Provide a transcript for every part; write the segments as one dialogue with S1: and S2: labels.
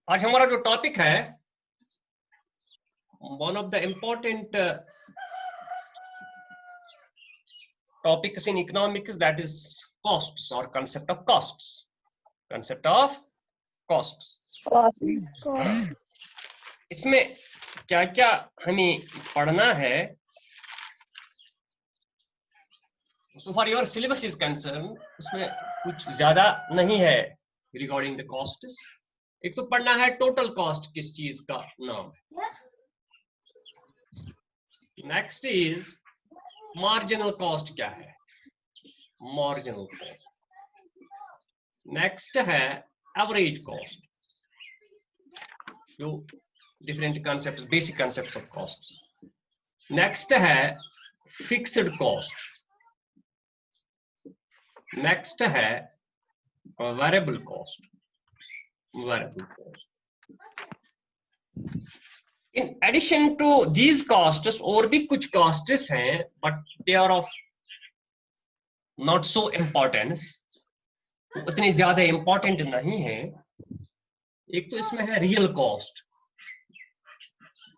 S1: आज हमारा जो टॉपिक है, one of the important topics in economics, that is costs और concept of costs. Concept of costs. इसमें क्या क्या हमें पढ़ना है? So far your syllabus is concerned, उसमें कुछ ज्यादा नहीं है रिगार्डिंग द कॉस्ट। एक तो पढ़ना है टोटल कॉस्ट किस चीज का नाम है, नेक्स्ट इज मार्जिनल कॉस्ट क्या है, मार्जिनल कॉस्ट, नेक्स्ट है एवरेज कॉस्ट, जो different concepts, basic concepts of cost. Next है फिक्स्ड कॉस्ट, नेक्स्ट है variable cost. In addition to these costs और भी कुछ कॉस्ट्स हैं, but they are of not so importance, उतनी ज्यादा इंपॉर्टेंट नहीं है। एक तो इसमें है रियल कॉस्ट,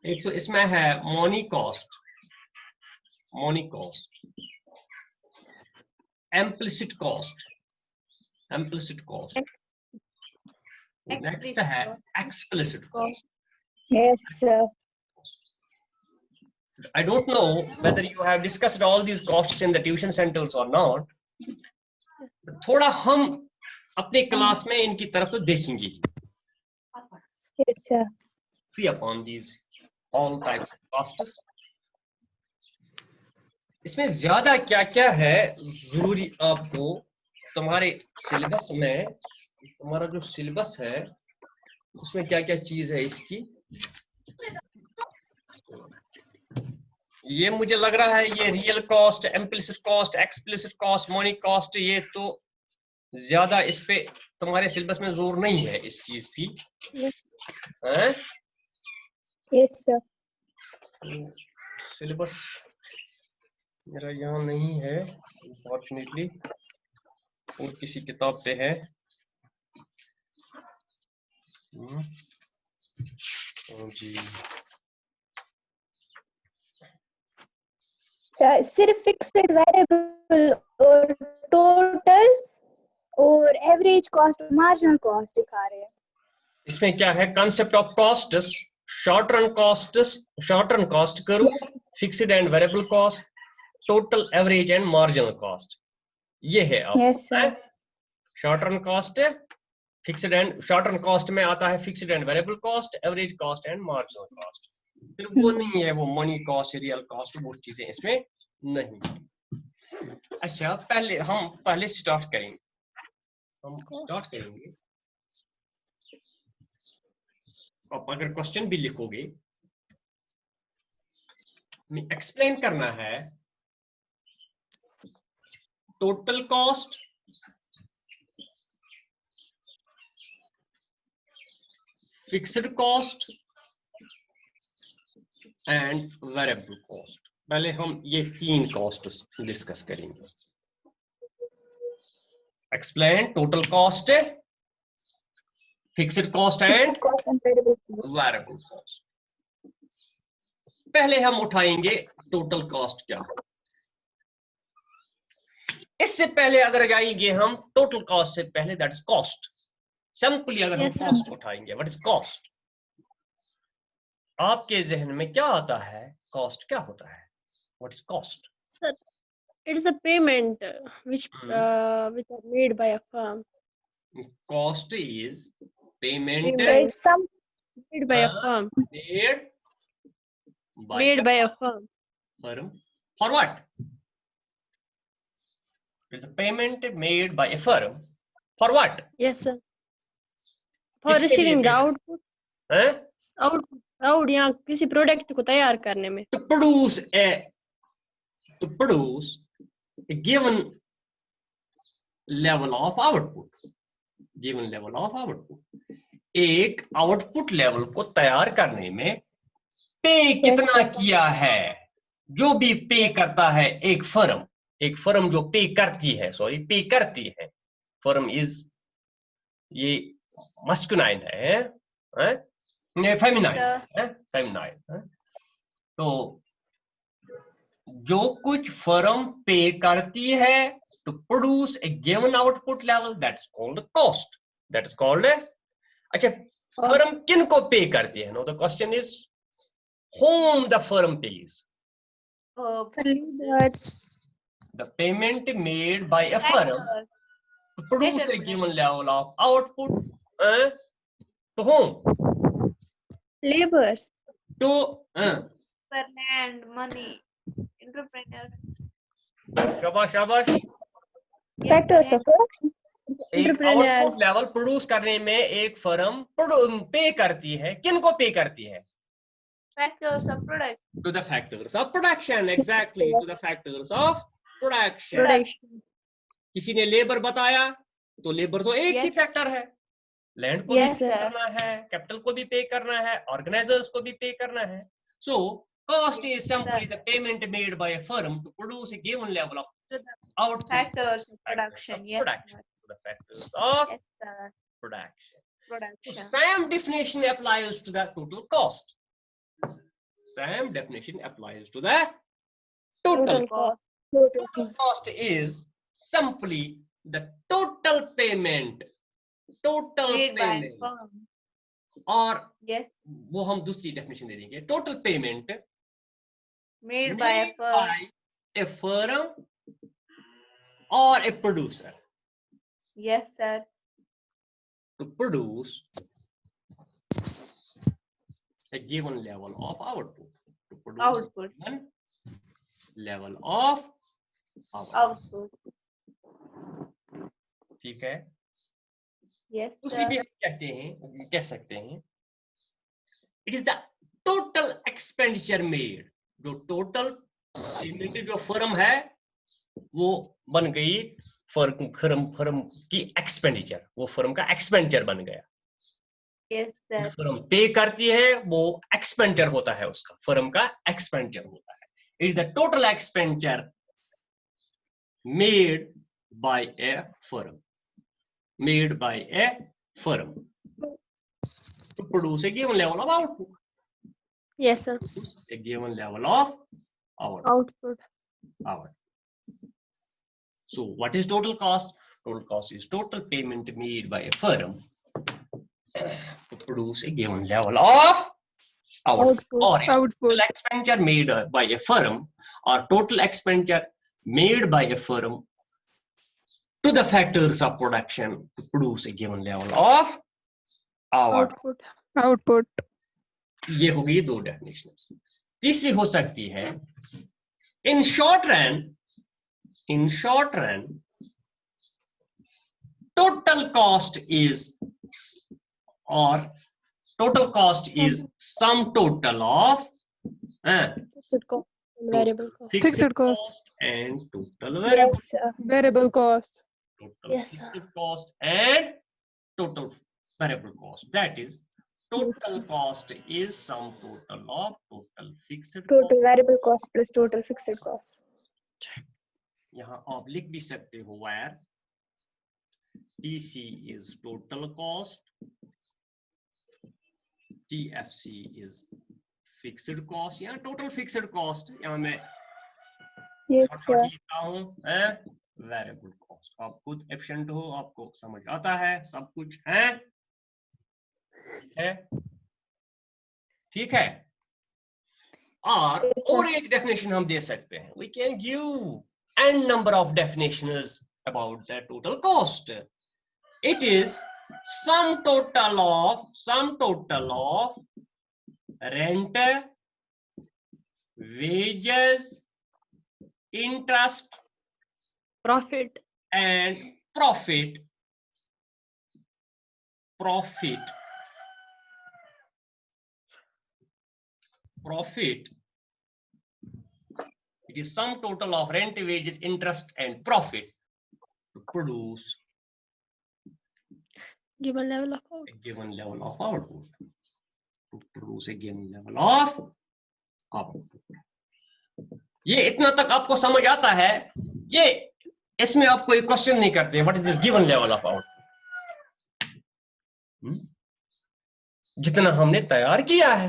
S1: एक तो इसमें है money cost, implicit cost, next है explicit cost.
S2: Yes, sir.
S1: I don't know whether you have discussed all these costs in the tuition centers or not. थोड़ा हम अपने क्लास में इनकी तरफ देखेंगे।
S2: Yes, sir.
S1: See upon these all types of costs. इसमें ज्यादा क्या क्या है जरूरी आपको तुम्हारे सिलेबस में, तुम्हारा जो सिलेबस है उसमें क्या क्या चीज है इसकी, ये मुझे लग रहा है ये real cost, implicit cost, explicit cost, money cost, ये तो ज्यादा इस पे तुम्हारे सिलेबस में जोर नहीं है इस चीज की।
S2: Yes, sir.
S1: सिलेबस मेरा यहाँ नहीं है अनफॉर्चुनेटली, और किसी किताब पे है। जी
S2: सिर्फ फिक्स्ड वेरिएबल और टोटल और एवरेज कॉस्ट और मार्जिनल कॉस्ट दिखा रहे हैं।
S1: इसमें क्या है, concept of costs, short run cost करो, fixed and variable cost, total, average and marginal cost, ये है आपको। Short run cost, fixed and, short run cost में आता है fixed and variable cost, average cost and marginal cost. फिर वो नहीं है वो मनी कॉस्ट, रियल कॉस्ट, वो चीजें इसमें नहीं। अच्छा, पहले स्टार्ट करेंगे, आप अगर क्वेश्चन भी लिखोगे, एक्सप्लेन करना है total cost, fixed cost and variable cost. पहले हम ये तीन कॉस्ट डिस्कस करेंगे। Explain total cost, fixed cost and variable cost. पहले हम उठाएंगे टोटल कॉस्ट क्या है। इससे पहले अगर जाएंगे हम टोटल कॉस्ट से पहले, दैट इज कॉस्ट। सिंपली अगर हम कॉस्ट उठाएंगे, व्हाट इज कॉस्ट, आपके जहन में क्या आता है? कॉस्ट क्या होता है? What is cost?
S3: It is a payment which are made by a firm.
S1: Cost is payment
S3: Made by a firm. Made by a firm.
S1: For what? It's a payment made by a firm. For what?
S3: Yes, sir. For receiving the output. Output या किसी product को तैयार करने में।
S1: To produce a given level of output. एक output level को तैयार करने में पे कितना किया है? जो भी पे करता है एक फर्म जो पे करती है, फर्म इज, ये मस्कुलाइन है, फेमिनाइन। तो जो कुछ फर्म पे करती है to produce a given output level, that's called cost. That's called अच्छा, फर्म किन को पे करती है? No, the question is whom the firm pays. The payment made by a firm to produce a given level of output to whom?
S3: Laborers.
S1: To
S4: land, money, entrepreneur.
S1: शाबाश शाबाश।
S2: Factors of production.
S1: एक output level produce करने में एक firm पे करती है, किन को पे करती है?
S4: Factors of production.
S1: To the factors of production, exactly, to the factors of production. किसी ने लेबर बताया तो लेबर तो एक ही फैक्टर है, लैंड को भी पे करना है, कैपिटल को भी पे करना है, ऑर्गेनाइजर्स को भी पे करना है। So cost is simply the payment made by a firm to produce a given level of output.
S4: Factors of production. Yes.
S1: Production. The factors of production. So same definition applies to the total cost. Same definition applies to the total cost. Total cost is simply the total payment. Total payment. और वो हम दूसरी definition दे देंगे. Total payment
S4: made by
S1: a firm or a producer.
S4: Yes, sir.
S1: To produce a given level of output. To produce
S4: output.
S1: A given level of output. ठीक है?
S4: Yes,
S1: उसी भी हम कहते हैं, कह सकते हैं, it is the total expenditure made. जो total payment जो फर्म है वो बन गई फर्म की एक्सपेंडिचर, वो फर्म का एक्सपेंडिचर बन गया।
S4: Yes, sir.
S1: फर्म पे करती है वो एक्सपेंडिचर होता है, उसका फर्म का एक्सपेंडिचर होता है। It is the total expenditure made by a firm. Made by a firm to produce a given level of output.
S3: Yes, sir.
S1: A given level of output. So what is total cost? Total cost is total payment made by a firm to produce a given level of output. Or total expenditure made by a firm, or total expenditure made by a firm to the factors of production to produce a given level of output. ये हो गई दो definitions. तीसरी हो सकती है in short run total cost is sum total of
S3: Fixed cost and variable cost.
S1: fixed cost and total
S2: Variable cost.
S1: Total fixed cost and total variable cost. That is, total cost is sum total of total fixed
S2: Total variable cost plus total fixed cost.
S1: यहाँ आप लिख भी सकते हो where TC is total cost, TFC is fixed cost, या total fixed cost, यहाँ मैं लिखता हूँ variable cost। आप खुद एफिशिएंट हो, आपको समझ आता है, सब कुछ है, ठीक है। और एक डेफिनेशन हम दे सकते हैं, we can give n number of definitions about the total cost. It is sum total of rent, wages, interest,
S3: Profit.
S1: and profit. It is sum total of rent, wages, interest, and profit to produce
S3: Given level of output.
S1: a given level of output. To produce a given level of output. ये इतना तक आपको समझ आता है? ये इसमें आप कोई क्वेश्चन नहीं करते, what is this given level of output? जितना हमने तैयार किया है।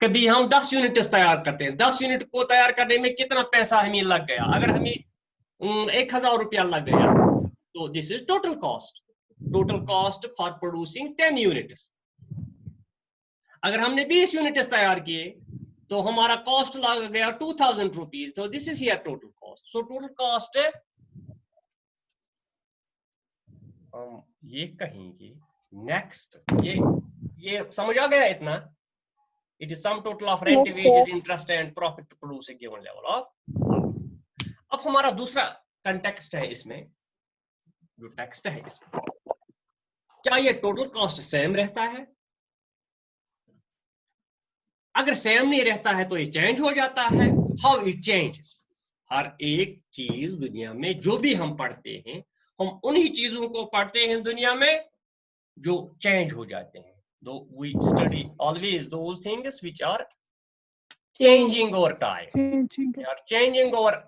S1: कभी हम 10 यूनिट तैयार करते हैं, 10 यूनिट को तैयार करने में कितना पैसा हमें लग गया, अगर हमें 1000 रुपया लग गया तो this is total cost for producing 10 units. अगर हमने 20 यूनिट्स तैयार किए तो हमारा कॉस्ट लग गया 2000 रुपीज, तो this is here total cost. So total cost हम ये कहेंगे नेक्स्ट, ये समझ आ गया इतना? It is sum total of rent, wages, interest and profit to produce a given level of. अब हमारा दूसरा कंटेक्स्ट है इसमें, जो टेक्स्ट है इसमें, क्या ये टोटल कॉस्ट सेम रहता है? अगर सेम नहीं रहता है तो ये चेंज हो जाता है। How it changes? हर एक चीज दुनिया में जो भी हम पढ़ते हैं, हम उन्हीं चीजों को पढ़ते हैं दुनिया में जो चेंज हो जाते हैं। We study always those things which are changing over time. They are changing over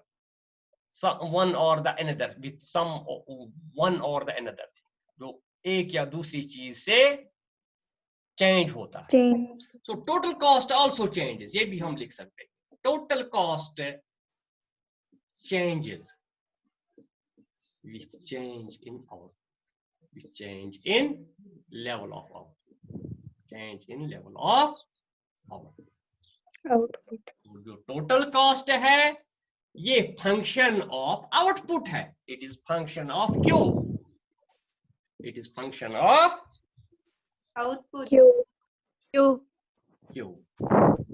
S1: one or the another with some one or the another thing. जो एक या दूसरी चीज से चेंज होता है। So total cost also changes. ये भी हम लिख सकते हैं। Total cost changes with change in output, with change in level of output. Change in level of output. जो टोटल कॉस्ट है ये फंक्शन ऑफ आउटपुट है। It is function of Q, it is function of
S4: output
S1: Q.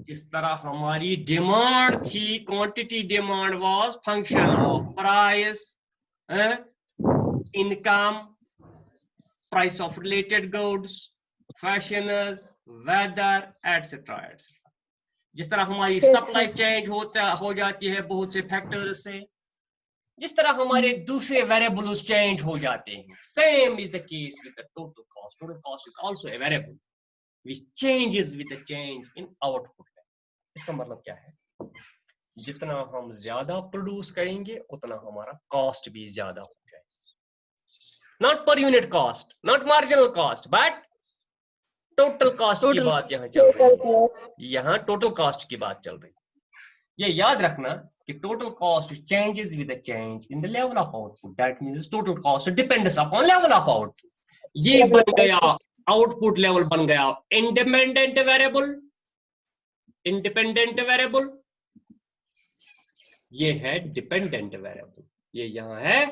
S1: जिस तरह हमारी demand थी, quantity demand was function of price, income, price of related goods, fashions, weather, etcetera etcetera. जिस तरह हमारी सप्लाई चेंज हो जाती है बहुत से फैक्टर्स से, जिस तरह हमारे दूसरे वेरिएबल्स चेंज हो जाते हैं, same is the case with the total cost. Total cost is also a variable which changes with the change in output. इसका मतलब क्या है? जितना हम ज्यादा प्रोड्यूस करेंगे उतना हमारा कॉस्ट भी ज्यादा हो जाएगा। Not per unit cost, not marginal cost, but total cost की बात यहाँ चल रही है। यहाँ टोटल कॉस्ट की बात चल रही है। ये याद रखना कि total cost changes with the change in the level of output. That means total cost depends upon level of output. ये बन गया आउटपुट लेवल, बन गया इंडिपेंडेंट वेरिएबल। इंडिपेंडेंट वेरिएबल ये है डिपेंडेंट वेरिएबल, ये यहाँ है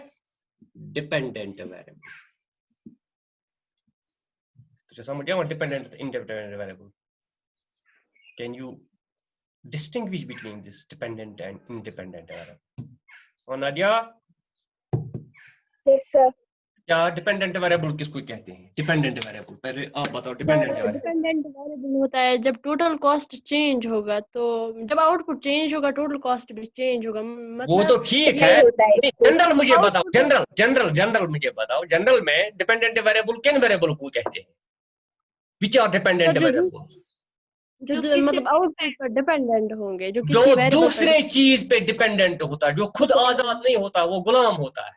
S1: डिपेंडेंट वेरिएबल। तो समझ गया dependent independent variable? Can you distinguish between this dependent and independent variable? और नादिया?
S2: Yes sir.
S1: क्या डिपेंडेंट वेरिएबल किसको कहते हैं? डिपेंडेंट वेरिएबल पहले आप बताओ। डिपेंडेंट
S3: वेरिएबल होता है जब टोटल कॉस्ट चेंज होगा, तो जब आउटपुट चेंज होगा टोटल कॉस्ट भी चेंज होगा। मतलब
S1: वो तो ठीक है, जनरल मुझे बताओ, जनरल मुझे बताओ, जनरल में डिपेंडेंट वेरिएबल किन वेरिएबल को कहते हैं? Which are dependent variables?
S3: जो मतलब आउटपुट पर डिपेंडेंट होंगे, जो किसी
S1: जो
S3: वेरिएबल
S1: दूसरे चीज पे डिपेंडेंट होता है, जो खुद आजाद नहीं होता, वो गुलाम होता है।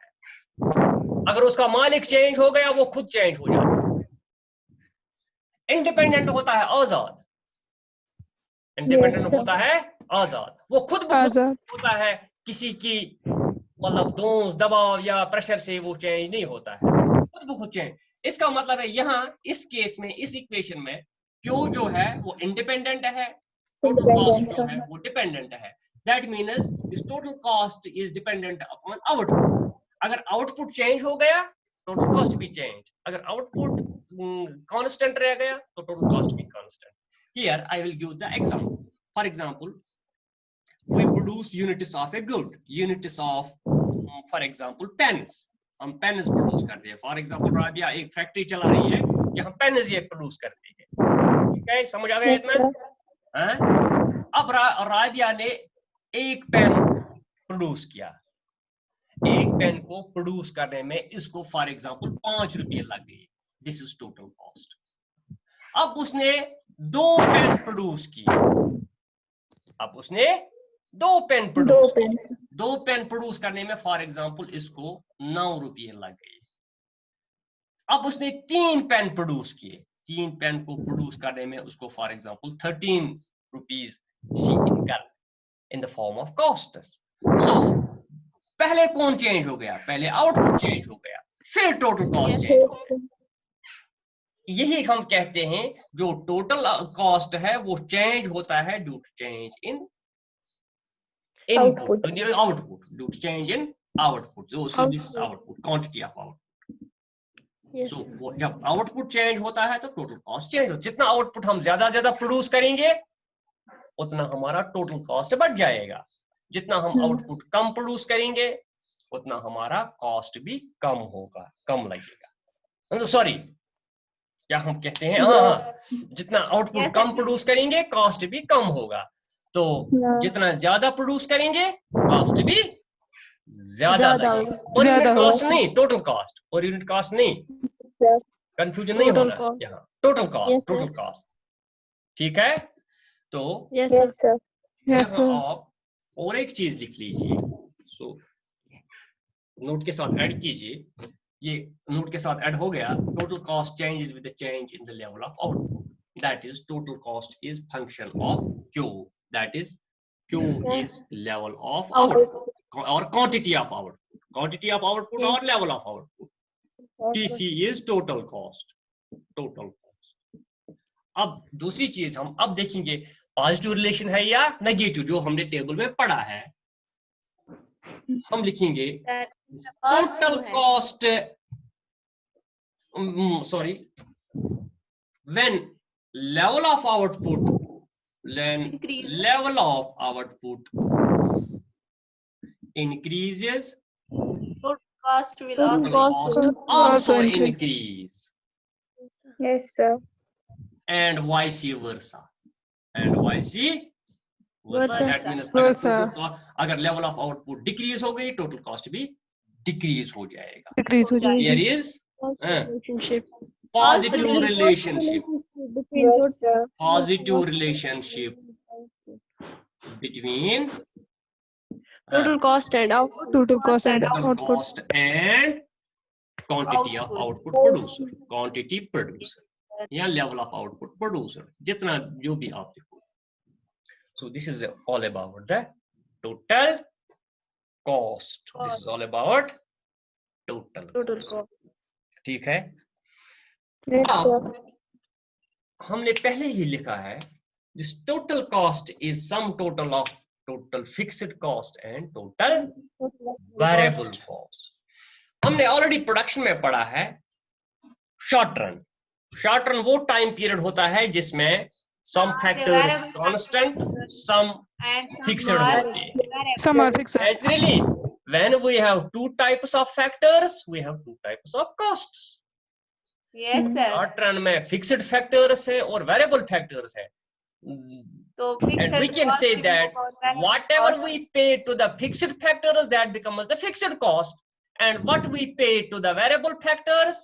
S1: अगर उसका मालिक चेंज हो गया वो खुद चेंज हो जाता है। इंडिपेंडेंट होता है आजाद, इंडिपेंडेंट होता है आजाद, वो खुद होता है, किसी की मतलब दोष दबाव या प्रेशर से वो चेंज नहीं होता है, खुद ब खुद चेंज। इसका मतलब है यहाँ इस केस में, इस इक्वेशन में क्यू जो है वो इंडिपेंडेंट है, टोटल कॉस्ट जो है वो डिपेंडेंट है। That means this total cost is dependent upon output. अगर आउटपुट चेंज हो गया टोटल कॉस्ट भी चेंज, अगर आउटपुट कांस्टेंट रह गया तो टोटल कॉस्ट भी constant. Here I will give the example. For example we produce units of a good, units of for example pens. हम पेन्स प्रोड्यूस करते हैं। फॉर एग्जांपल राबिया एक फैक्ट्री चला रही है जहां पेन्स ये प्रोड्यूस करती है। ठीक है, समझ आ गया इतना? अब राबिया ने एक पेन प्रोड्यूस किया। एक पेन को प्रोड्यूस करने में इसको फॉर एग्जांपल 5 रुपये लग गए। This is total cost. अब उसने 2 पेन प्रोड्यूस किए। अब उसने 2 पेन प्रोड्यूस किए। 2 पेन प्रोड्यूस करने में फॉर एग्जांपल इसको 9 रुपये लग गए। अब उसने 3 पेन प्रोड्यूस किए। 3 पेन को प्रोड्यूस करने में उसको for example 13 rupees she incurred in the form of costs. So पहले कौन चेंज हो गया? पहले आउटपुट चेंज हो गया, फिर टोटल कॉस्ट चेंज हो गया। यही हम कहते हैं जो टोटल कॉस्ट है वो चेंज होता है due to change in
S2: Output.
S1: output, due to change in output. So this is output, quantity of output.
S3: Yes.
S1: So वो जब आउटपुट चेंज होता है तो टोटल कॉस्ट चेंज होता है। जितना आउटपुट हम ज्यादा प्रोड्यूस करेंगे उतना हमारा टोटल कॉस्ट बढ़ जाएगा, जितना हम आउटपुट कम प्रोड्यूस करेंगे उतना हमारा कॉस्ट भी कम होगा, कम लगेगा। सॉरी, क्या हम कहते हैं, हाँ, जितना आउटपुट कम प्रोड्यूस करेंगे कॉस्ट भी कम होगा। तो जितना ज्यादा प्रोड्यूस करेंगे कॉस्ट भी ज्यादा लगेगा। पर यूनिट कॉस्ट नहीं, टोटल कॉस्ट, और यूनिट कॉस्ट नहीं, कंफ्यूजन नहीं होना यहाँ, टोटल कॉस्ट, टोटल कॉस्ट, ठीक है। तो
S2: Yes, sir.
S1: आप और एक चीज लिख लीजिए, सो नोट के साथ ऐड कीजिए, ये नोट के साथ ऐड हो गया। Total cost changes with the change in the level of output, that is total cost is function of Q, that is Q is level of output or quantity of output, quantity of output or level of output. TC is total cost, total cost. अब दूसरी चीज हम अब देखेंगे, positive relation है या negative, जो हमने टेबल में पढ़ा है। हम लिखेंगे total cost, sorry, when level of output, then level of output increases,
S4: cost will
S1: also increase,
S2: Yes, sir.
S1: and vice versa, and vice versa. That means अगर level of output decrease हो गई, total cost भी decrease हो जाएगा। There is positive relationship,
S2: Yes, sir.
S1: positive relationship between
S3: Total cost and output.
S1: total cost and quantity of output producer, quantity producer या level of output producer, जितना जो भी आप देखो। So this is all about the total cost. This is all about total
S3: cost.
S1: ठीक है।
S2: Yes, sir.
S1: हमने पहले ही लिखा है, this total cost is sum total of total fixed cost and total variable cost. हमने ऑलरेडी प्रोडक्शन में पढ़ा है शॉर्ट रन। शॉर्ट रन वो टाइम पीरियड होता है जिसमें some factors constant, some fixed होते हैं,
S5: Some are fixed.
S1: Naturally, when we have two types of factors, we have two types of costs.
S4: Yes, sir.
S1: Short run में fixed factors है और variable factors है।
S4: So
S1: And we can say that whatever we pay to the fixed factors, that becomes the fixed cost, and what we pay to the variable factors,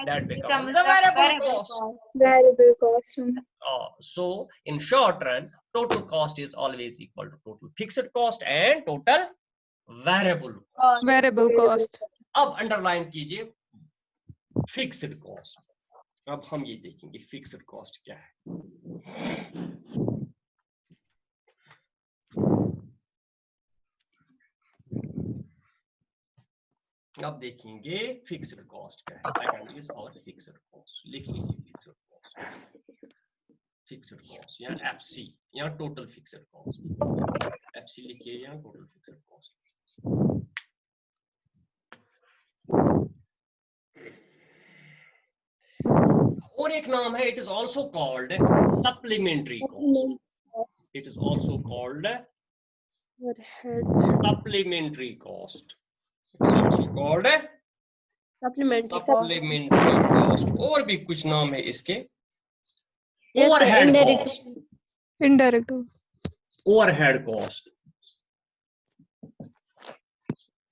S1: that becomes the variable cost.
S2: Variable cost.
S1: So in short run, total cost is always equal to total fixed cost and total variable cost.
S5: Variable cost.
S1: अब underline कीजिए fixed cost. अब हम ये देखेंगे fixed cost क्या है। अब देखेंगे फिक्स्ड कॉस्ट क्या है। सेकंड इज और फिक्स्ड कॉस्ट, लिख लीजिए फिक्स्ड कॉस्ट, फिक्स्ड कॉस्ट या एफसी या टोटल फिक्स्ड कॉस्ट, एफसी लिखिए या टोटल फिक्स्ड कॉस्ट। और एक नाम है, it is also called supplementary cost, it is also called supplementary cost, it is also called supplementary cost. और भी कुछ नाम है इसके, overhead cost,
S5: Indirect.
S1: Overhead cost.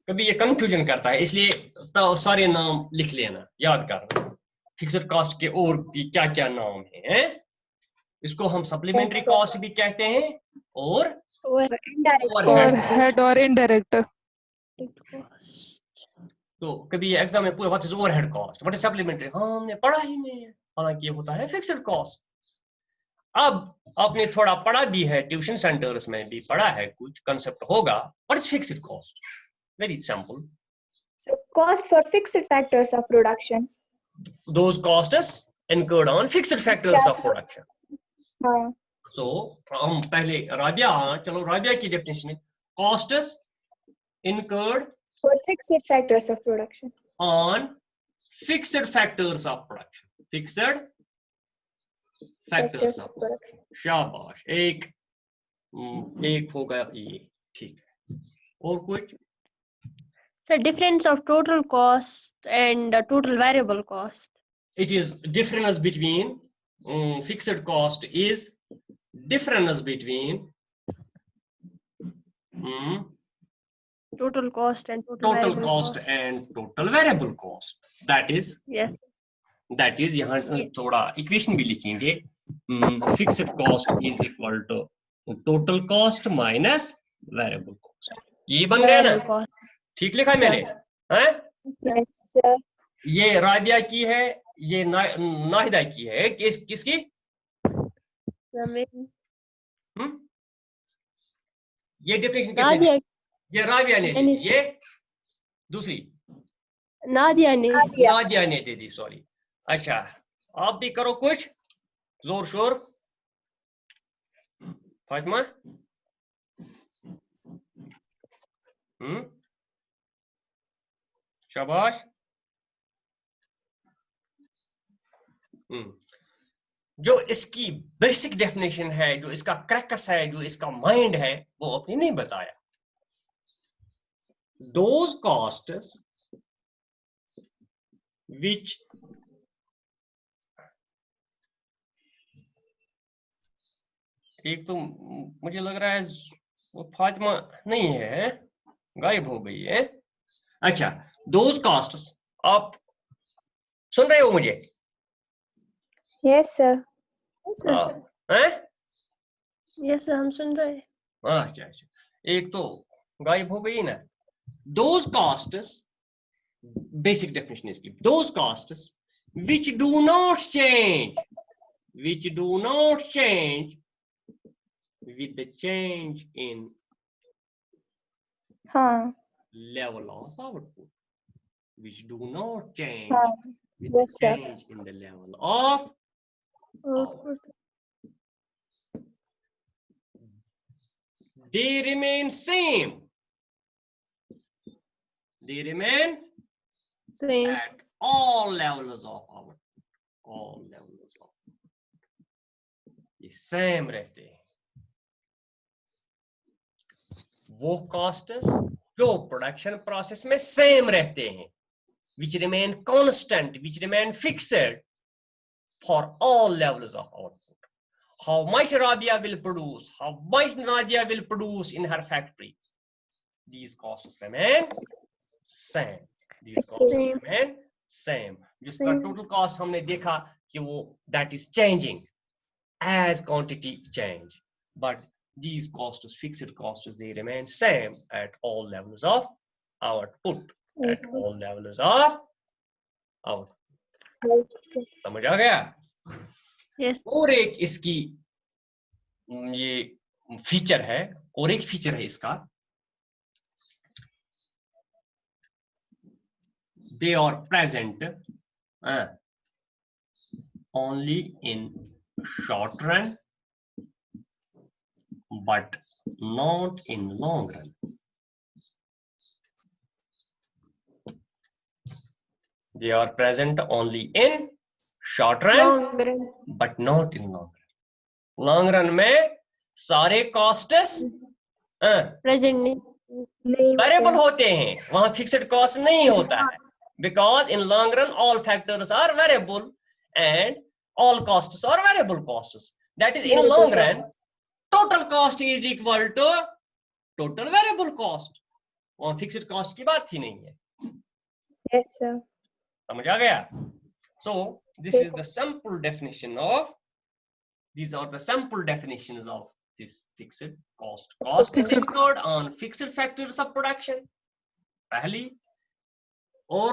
S1: कभी ये कंफ्यूजन करता है, इसलिए तो सारे नाम लिख लेना, याद करना फिक्स्ड कॉस्ट के और भी क्या क्या नाम हैं। इसको हम सप्लीमेंट्री कॉस्ट भी कहते हैं और
S5: Overhead or indirect.
S1: तो कभी एग्जाम में पूरा what is overhead cost, what is supplementary, हाँ हमने पढ़ा ही नहीं है, हालांकि ये होता है फिक्स्ड कॉस्ट। अब आपने थोड़ा पढ़ा भी है, ट्यूशन सेंटर्स में भी पढ़ा है, कुछ कंसेप्ट होगा। What is fixed cost? Very simple,
S2: So cost for fixed factors of production.
S1: those costs incurred on fixed factors of production.
S2: हाँ.
S1: So हम पहले राबिया, चलो राबिया की डेफिनेशन है, costs incurred
S2: For fixed factors of production.
S1: on fixed factors of production. Fixed factors of production. शाबाश, एक होगा ये, ठीक है। और कुछ?
S3: So difference of total cost and total variable cost.
S1: It is difference between fixed cost is difference between
S3: Total cost and
S1: total
S3: variable
S1: cost and total variable cost. That is
S3: Yes.
S1: यहाँ थोड़ा equation भी लिखेंगे, fixed cost is equal to total cost minus variable cost. ये बन गया ना?
S3: Variable cost.
S1: ठीक लिखा है मैंने, हैं?
S2: Yes, sir.
S1: ये राबिया की है, ये नाहिदा की है, किसकी? ये डेफिनेशन किसने दी? ये राबिया ने दी, ये दूसरी
S3: नादिया
S1: ने दे दी, सॉरी। अच्छा, आप भी करो कुछ जोर शोर। फातिमा, शाबाश। जो इसकी बेसिक डेफिनेशन है, जो इसका क्रैकस है, जो इसका माइंड है, वो आपने नहीं बताया। Those costs which एक तो मुझे लग रहा है वो फातिमा नहीं है, गायब हो गई है। अच्छा, those costs, आप सुन रहे हो मुझे?
S2: Yes, sir.
S1: हैं?
S3: Yes, हम सुन रहे हैं।
S1: अच्छा, एक तो गायब हो गई ना। Those costs, basic definition is those costs which do not change with the change in level of output, which do not change with the change in the level of output. They remain same. They remain
S3: Same.
S1: at all levels of output. All levels of ये same रहते हैं। वो costs जो production process में same रहते हैं, which remain constant, which remain fixed for all levels of output. How much Rabia will produce, how much Nadia will produce in her factories, these costs remain same. These costs remain same. जिसका total cost हमने देखा कि वो that is changing as quantity change, but these costs, fixed costs, they remain same at all levels of output. At all levels of output. समझ आ गया?
S3: Yes.
S1: और एक इसकी ये फीचर है, और एक फीचर है इसका, they are present only in short run but not in long run. They are present only in short run but not in long run. Long run में सारे costs
S3: Present नहीं
S1: वेरिएबल होते हैं, वहां फिक्स्ड कॉस्ट नहीं होता है, because in long run all factors are variable and all costs are variable costs. That is, in long run total cost is equal to total variable cost. वहां fixed cost की बात ही नहीं है।
S2: Yes, sir.
S1: समझ आ गया? So this is the simple definition of, these are the simple definitions of this fixed cost. Cost is incurred on fixed factors of production, पहली, और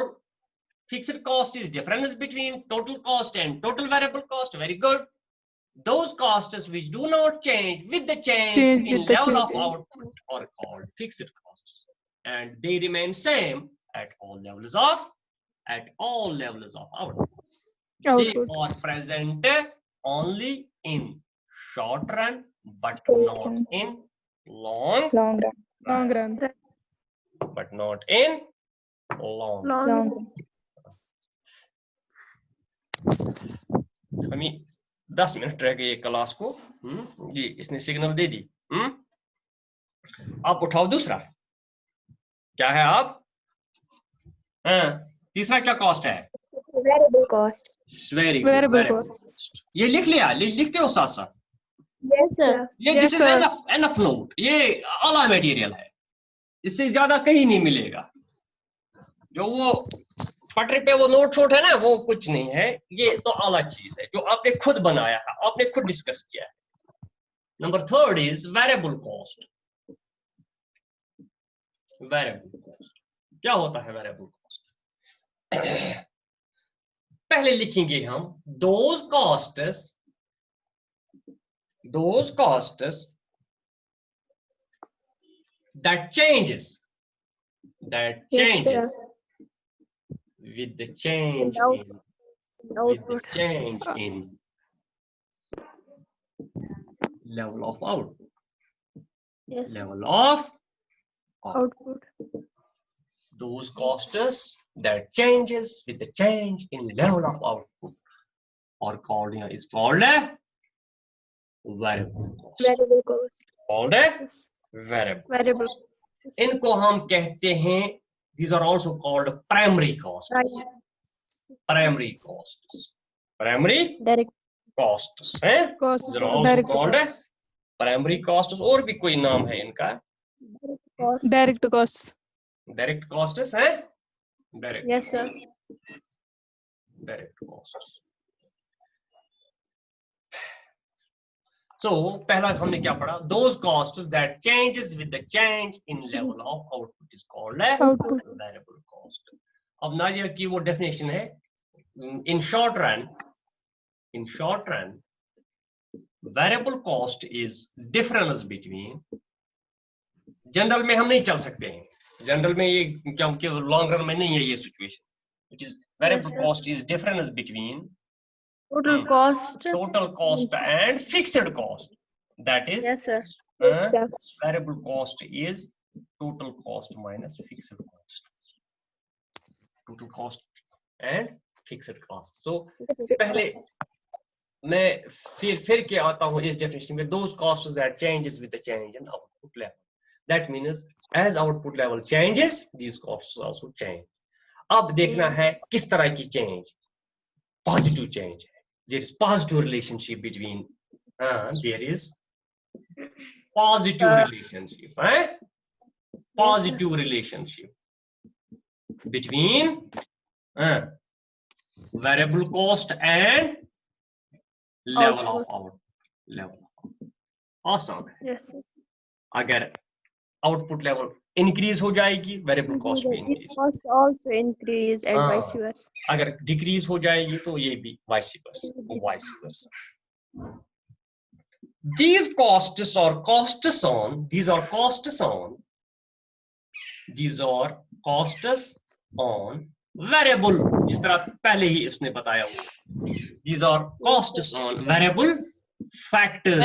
S1: Fixed cost is difference between total cost and total variable cost. Very good. Those costs which do not change with the change
S5: Change
S1: in
S5: with the
S1: level of
S5: change in-
S1: output are called fixed costs, and they remain same at all levels of output. They
S5: Output.
S1: are present only in short run, but
S2: Short
S1: not
S2: run.
S1: in long
S2: Long run.
S5: Long run.
S1: but not in long.
S2: Long run.
S1: हमें 10 minute रह गए class को। जी इसने signal दे दी। आप उठाओ दूसरा क्या है आप। तीसरा क्या कॉस्ट है।
S2: Variable cost.
S1: Very good
S5: Variable
S1: variable cost. ये लिख लिया लिखते हो साथ साथ।
S2: Yes, sir.
S1: ये
S5: Yes,
S1: this is
S5: sir.
S1: Enough note. ये आला मटेरियल है, इससे ज्यादा कहीं नहीं मिलेगा। जो वो पटरी पे वो नोट शोट है ना, वो कुछ नहीं है, ये तो अलग चीज है जो आपने खुद बनाया है, आपने खुद डिस्कस किया है। Number 3 is variable cost. Variable cost क्या होता है। वेरिएबल कॉस्ट पहले लिखेंगे हम those costs that changes
S2: Yes, sir.
S1: with the change in level of output.
S3: Yes.
S1: Level of
S3: Output.
S1: those costs that changes with the change in level of output or called variable cost.
S2: Variable cost.
S1: Called
S3: Yes.
S1: variable.
S3: Variable. Yes.
S1: इनको हम कहते हैं, these are also called primary costs.
S3: Right.
S1: Primary costs. Primary
S3: Direct.
S1: costs हैं?
S5: Cost.
S1: These are also
S5: Direct
S1: called
S5: costs.
S1: primary costs. और भी कोई नाम है इनका।
S3: Cost.
S5: Direct costs.
S1: Direct costs हैं? Direct.
S3: Yes, sir.
S1: Direct costs. So पहला हमने क्या पढ़ा। Those costs that changes with the change in level of output is called
S5: Output.
S1: variable cost. अब नाजिया की वो डेफिनेशन है, in short run variable cost is difference between, general में हम नहीं चल सकते हैं, जनरल में ये क्योंकि लॉन्ग रन में नहीं है ये situation. It is variable
S3: Yes, sir.
S1: Cost is difference between
S3: Total cost.
S1: total cost and fixed cost. That is
S3: Yes, sir.
S2: Yes, sir.
S1: variable cost is total cost minus fixed cost. Total cost and fixed cost. So पहले मैं फिर के आता हूँ इस definition में। those costs that changes with the change in output level. That means as output level changes, these costs also change. अब देखना है किस तरह की change। Positive change है। There is positive relationship between there is positive relationship positive relationship between variable cost and level of output. Awesome.
S3: Yes, sir.
S1: अगर output level increase हो जाएगी, वेरिएबल कॉस्ट भी increase.
S3: Cost also increase and vice versa.
S1: अगर decrease हो जाएगी तो ये भी vice versa. These costs are costs on variable, जिस तरह पहले ही उसने बताया वो। These are costs on variable factor.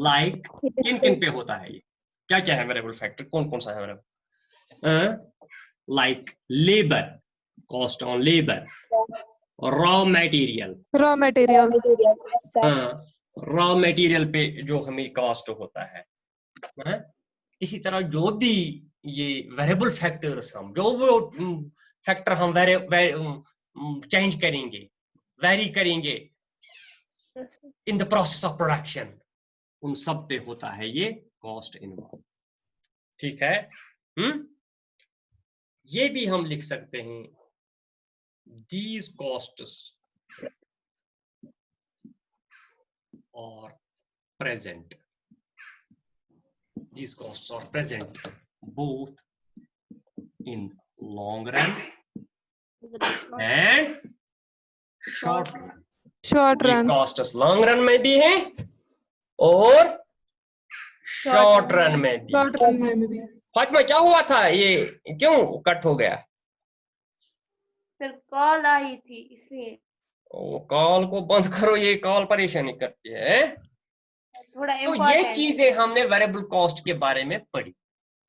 S1: Like किन किन पे होता है ये, क्या क्या है वेरिएबल फैक्टर, कौन कौन सा है variable. Like labour, cost on labour, raw material.
S5: Raw material.
S2: Materials. Yes, sir.
S1: Raw material पे जो हमें कॉस्ट होता है। इसी तरह जो भी ये वेरिएबल फैक्टर्स, हम जो वो फैक्टर हम चेंज करेंगे, वेरी करेंगे
S3: Yes, sir.
S1: In the process of production, उन सब पे होता है ये कॉस्ट इन्वॉल्व। ठीक है। ये भी हम लिख सकते हैं, these costs are present, these costs are present both in long run and short run.
S5: Short
S1: ये
S5: run.
S1: कॉस्ट्स लॉन्ग रन में भी है और शॉर्ट रन में भी।
S5: Short run में भी.
S1: फातिमा क्या हुआ था, ये क्यों कट हो गया?
S4: सर कॉल आई थी इसलिए
S1: वो कॉल को बंद करो, ये कॉल परेशानी करती है।
S4: थोड़ा
S1: तो ये
S4: इम्पोर्टेंट।
S1: चीजें हमने वेरिएबल कॉस्ट के बारे में पढ़ी।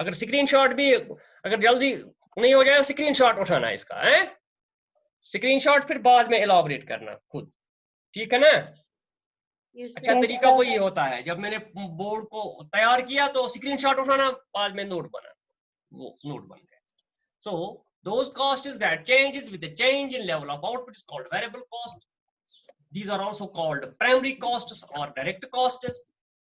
S1: अगर स्क्रीनशॉट भी अगर जल्दी नहीं हो जाए स्क्रीनशॉट उठाना इसका है, स्क्रीनशॉट फिर बाद में एलाबोरेट करना खुद, ठीक है ना? अच्छा
S2: Yes,
S1: तरीका
S2: sir.
S1: वही होता है, जब मैंने बोर्ड को तैयार किया तो स्क्रीनशॉट उठाना, बाद में नोट बना, वो नोट बन गया। So those costs that changes with the change in level of output is called variable cost. These are also called primary costs or direct costs.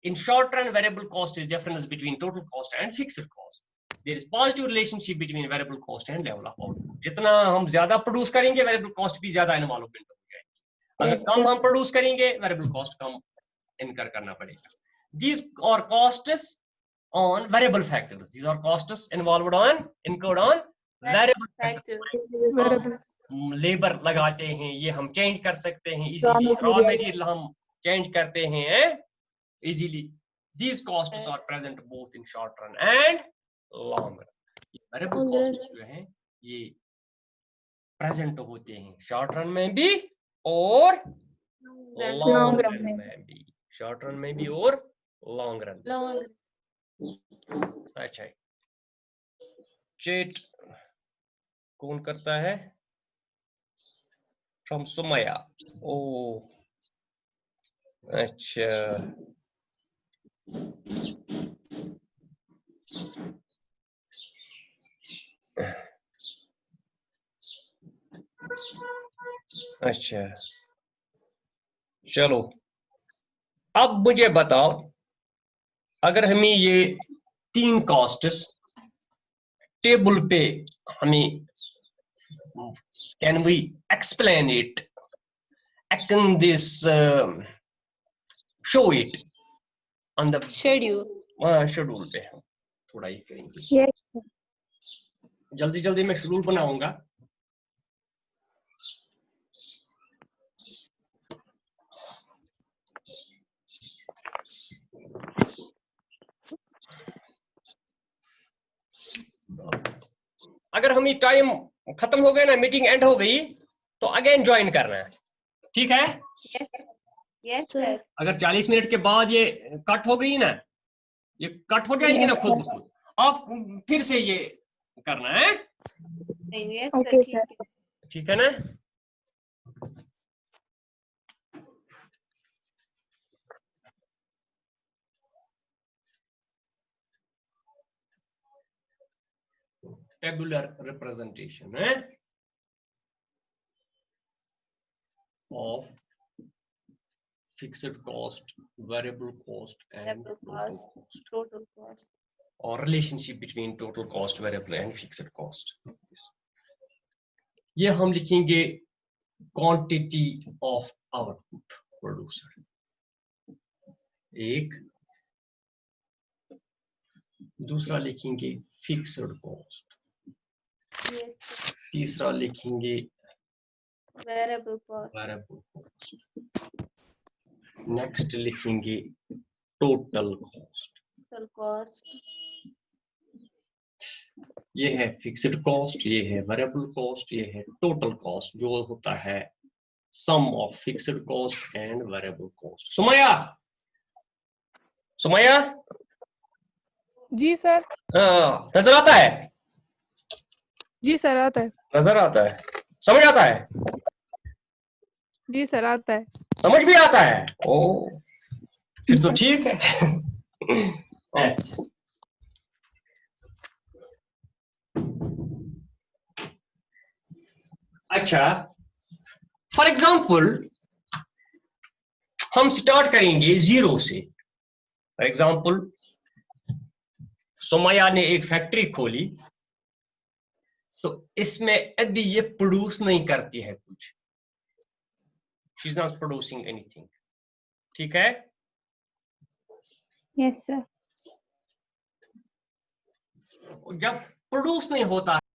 S1: In short run, variable cost is difference between total cost and fixed cost. There is positive relationship between variable cost and level of output. जितना हम ज्यादा produce करेंगे variable cost भी ज्यादा involvement हो जाएगी। अगर
S2: Yes,
S1: कम
S2: sir.
S1: हम प्रोड्यूस करेंगे variable cost कम इनकर करना पड़ेगा। These are costs on variable factors. These are costs involved on incurred on variable factors.
S4: Factor
S1: हम लेबर लगाते हैं, ये हम चेंज कर सकते हैं
S2: Raw
S1: easily. Raw
S2: materials.
S1: Material हम चेंज करते हैं easily. These costs are present both in short run and long run. Variable
S3: Long run.
S1: Cost जो है ये प्रेजेंट होते हैं शॉर्ट रन में भी और लॉन्ग
S2: Long
S1: रन
S2: run
S1: में भी। शॉर्ट रन में भी और लॉन्ग रन में।
S4: लॉन्ग
S1: अच्छा चैट कौन करता है? फ्रॉम सुमैया। ओ अच्छा अच्छा चलो, अब मुझे बताओ, अगर हमें ये 3 कॉस्ट्स टेबल पे हमें can we explain it in this show it on the
S3: schedule.
S1: Schedule पे हम थोड़ा ये करेंगे।
S2: Yes.
S1: जल्दी जल्दी मैं शेड्यूल बनाऊंगा। अगर हम ये टाइम खत्म हो गया ना, मीटिंग एंड हो गई, तो अगेन ज्वाइन करना है, ठीक है?
S4: यस सर
S1: अगर 40 मिनट के बाद ये कट हो गई ना, ये कट हो जाएगी ना
S2: Yes,
S1: खुद
S2: sir.
S1: ब खुद, आप फिर से ये करना है,
S4: यस
S2: Okay,
S4: सर
S2: sir.
S1: ठीक है ना? टेबुलर रिप्रेजेंटेशन है of fixed cost, variable cost and
S4: total cost
S1: or relationship between total cost, variable and fixed cost. ये हम लिखेंगे quantity of output producer, एक। दूसरा लिखेंगे fixed cost,
S4: यस
S1: तीसरा लिखेंगे
S4: variable cost
S1: variable cost, next लिखेंगे total cost।
S4: टोटल कॉस्ट
S1: ये है फिक्स्ड कॉस्ट, ये है वेरिएबल कॉस्ट, ये है टोटल कॉस्ट, जो होता है sum of fixed cost and variable cost. Sumaiya, Sumaiya
S5: ji sir.
S1: नजर आता है?
S5: जी सर आता है।
S1: नजर आता है, समझ आता है?
S5: जी सर आता है।
S1: समझ भी आता है? ओ फिर तो ठीक है। अच्छा, फॉर एग्जाम्पल हम स्टार्ट करेंगे 0 से। फॉर एग्जाम्पल सुमैया ने एक फैक्ट्री खोली, तो इसमें अभी ये प्रोड्यूस नहीं करती है कुछ, she is not producing anything, ठीक है?
S2: Yes, sir.
S1: जब प्रोड्यूस नहीं होता